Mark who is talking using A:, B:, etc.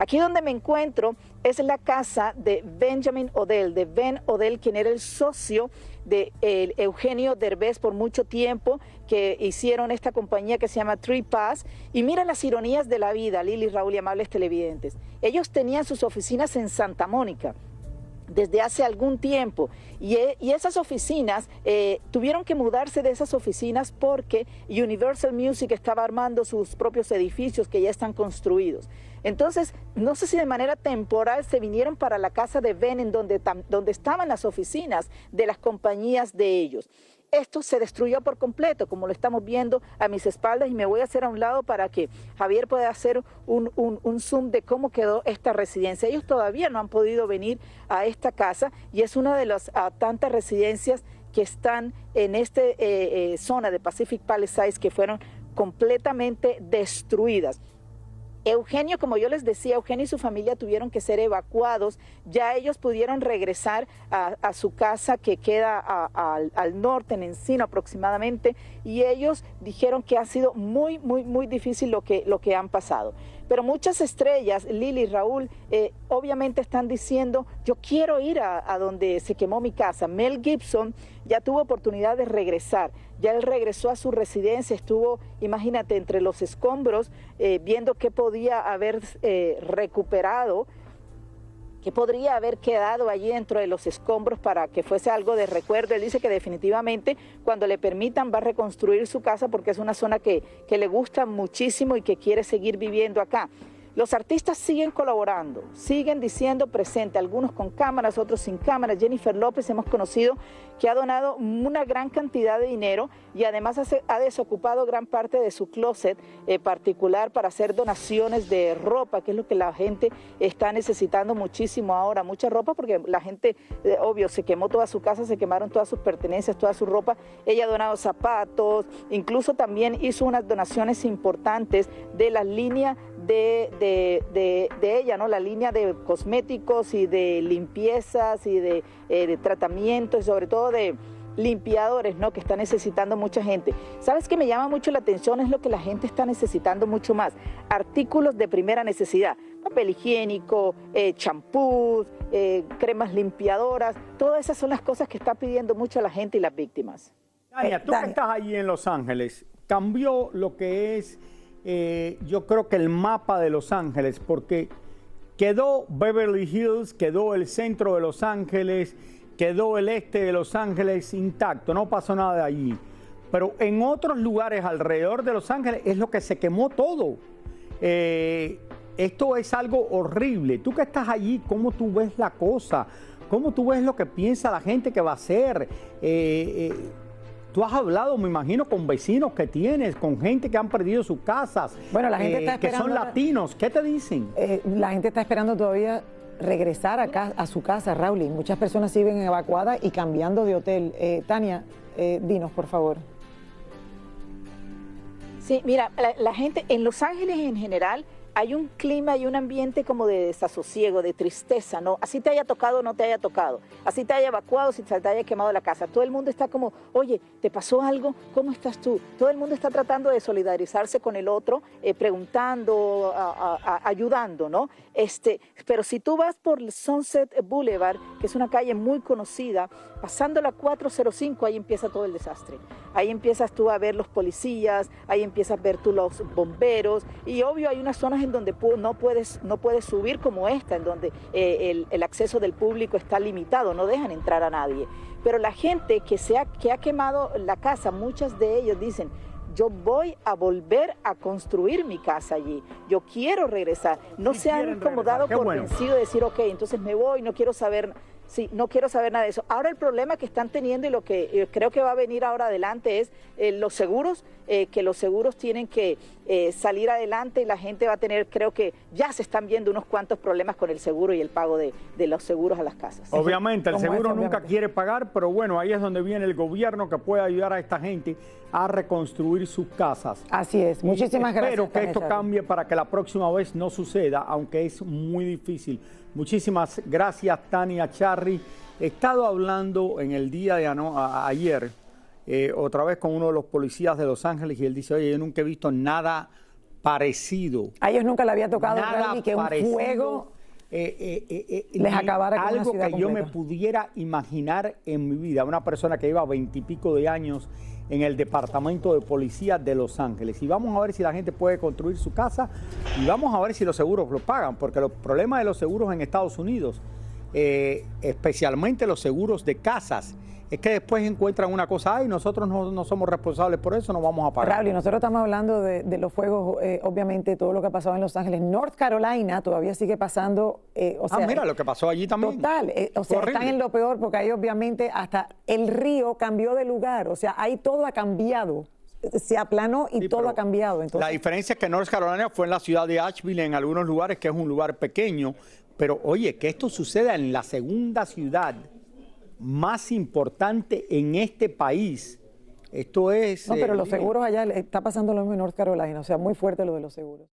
A: Aquí donde me encuentro es la casa de Benjamin Odell, de Ben Odell, quien era el socio de Eugenio Derbez por mucho tiempo, que hicieron esta compañía que se llama Tree Pass. Y mira las ironías de la vida, Lili, Raúl y amables televidentes. Ellos tenían sus oficinas en Santa Mónica desde hace algún tiempo, y esas oficinas tuvieron que mudarse de esas oficinas porque Universal Music estaba armando sus propios edificios que ya están construidos. Entonces, no sé si de manera temporal se vinieron para la casa de Ben, en donde estaban las oficinas de las compañías de ellos. Esto se destruyó por completo, como lo estamos viendo a mis espaldas, y me voy a hacer a un lado para que Javier pueda hacer un zoom de cómo quedó esta residencia. Ellos todavía no han podido venir a esta casa, y es una de las tantas residencias que están en esta zona de Pacific Palisades que fueron completamente destruidas. Eugenio, como yo les decía, Eugenio y su familia tuvieron que ser evacuados. Ya ellos pudieron regresar a su casa, que queda al norte, en Encino aproximadamente, y ellos dijeron que ha sido muy difícil lo que han pasado. Pero muchas estrellas, Lili, Raúl, obviamente están diciendo, yo quiero ir a donde se quemó mi casa. Mel Gibson ya tuvo oportunidad de regresar, ya él regresó a su residencia, estuvo, imagínate, entre los escombros, viendo qué podía haber recuperado, qué podría haber quedado allí dentro de los escombros para que fuese algo de recuerdo. Él dice que definitivamente cuando le permitan va a reconstruir su casa, porque es una zona que le gusta muchísimo y que quiere seguir viviendo acá. Los artistas siguen colaborando, siguen diciendo presente, algunos con cámaras, otros sin cámaras. Jennifer López hemos conocido que ha donado una gran cantidad de dinero, y además ha desocupado gran parte de su closet particular para hacer donaciones de ropa, que es lo que la gente está necesitando muchísimo ahora, mucha ropa, porque la gente, obvio, se quemó toda su casa, se quemaron todas sus pertenencias, toda su ropa. Ella ha donado zapatos, incluso también hizo unas donaciones importantes de la línea de ella, ¿no? La línea de cosméticos y de limpiezas y de tratamientos, y sobre todo de limpiadores, ¿no? Que está necesitando mucha gente. ¿Sabes qué me llama mucho la atención? Es lo que la gente está necesitando mucho más: artículos de primera necesidad, papel higiénico, champús, cremas limpiadoras. Todas esas son las cosas que está pidiendo mucho la gente y las víctimas.
B: Tania, tú que estás allí en Los Ángeles, cambió lo que es, yo creo que el mapa de Los Ángeles, porque quedó Beverly Hills, quedó el centro de Los Ángeles, quedó el este de Los Ángeles intacto, no pasó nada de allí. Pero en otros lugares alrededor de Los Ángeles es lo que se quemó todo. Esto es algo horrible. Tú que estás allí, ¿cómo tú ves la cosa? ¿Cómo tú ves lo que piensa la gente que va a hacer? Tú has hablado, me imagino, con vecinos que tienes, con gente que han perdido sus casas.
C: Bueno, la gente está esperando,
B: que son latinos. ¿Qué te dicen?
C: La gente está esperando todavía regresar a su casa, Raúl. Y muchas personas siguen evacuadas y cambiando de hotel. Tania, dinos, por favor.
A: Sí, mira, la gente en Los Ángeles en general hay un clima y un ambiente como de desasosiego, de tristeza, ¿no? Así te haya tocado o no te haya tocado, así te haya evacuado, si te haya quemado la casa. Todo el mundo está como, oye, ¿te pasó algo? ¿Cómo estás tú? Todo el mundo está tratando de solidarizarse con el otro, preguntando, ayudando, ¿no? Pero si tú vas por Sunset Boulevard, que es una calle muy conocida, pasando la 405, ahí empieza todo el desastre. Ahí empiezas tú a ver los policías, ahí empiezas a ver tú los bomberos, y obvio hay unas zonas en donde no puedes subir, como esta, en donde el acceso del público está limitado, no dejan entrar a nadie. Pero la gente que ha quemado la casa, muchas de ellos dicen, yo voy a volver a construir mi casa allí, yo quiero regresar. No se han incomodado por vencido de decir, ok, entonces me voy, no quiero saber. Sí, no quiero saber nada de eso. Ahora el problema que están teniendo, y lo que creo que va a venir ahora adelante, es los seguros, que los seguros tienen que salir adelante, y la gente va a tener, creo que ya se están viendo unos cuantos problemas con el seguro y el pago de los seguros a las casas.
B: Obviamente, el seguro nunca quiere pagar, pero bueno, ahí es donde viene el gobierno que puede ayudar a esta gente a reconstruir sus casas.
C: Así es, muchísimas gracias.
B: Espero que esto cambie para que la próxima vez no suceda, aunque es muy difícil. Muchísimas gracias, Tania Charry. He estado hablando en el día de ayer, otra vez con uno de los policías de Los Ángeles, y él dice, oye, yo nunca he visto nada parecido.
C: A ellos nunca le había tocado,
B: Nada
C: Rowley, que un
B: parecido,
C: fuego les acabara con una
B: algo
C: ciudad
B: que yo me
C: completa.
B: pudiera imaginar en mi vida. Una persona que lleva 20 y pico de años en el departamento de policía de Los Ángeles. Y vamos a ver si la gente puede construir su casa y vamos a ver si los seguros lo pagan, porque los problemas de los seguros en Estados Unidos, especialmente los seguros de casas, es que después encuentran una cosa y nosotros no somos responsables por eso, no vamos a pagar.
C: Rowley, nosotros estamos hablando de los fuegos, obviamente todo lo que ha pasado en Los Ángeles. North Carolina todavía sigue pasando,
B: mira lo que pasó allí también.
C: Total, están en lo peor porque ahí obviamente hasta el río cambió de lugar, o sea, ahí todo ha cambiado. Se aplanó y
B: Sí,
C: todo ha cambiado. Entonces,
B: la diferencia es que North Carolina fue en la ciudad de Asheville, en algunos lugares, que es un lugar pequeño, pero oye, que esto suceda en la segunda ciudad más importante en este país, esto es...
C: no, pero los seguros allá está pasando lo mismo en North Carolina, o sea, muy fuerte lo de los seguros.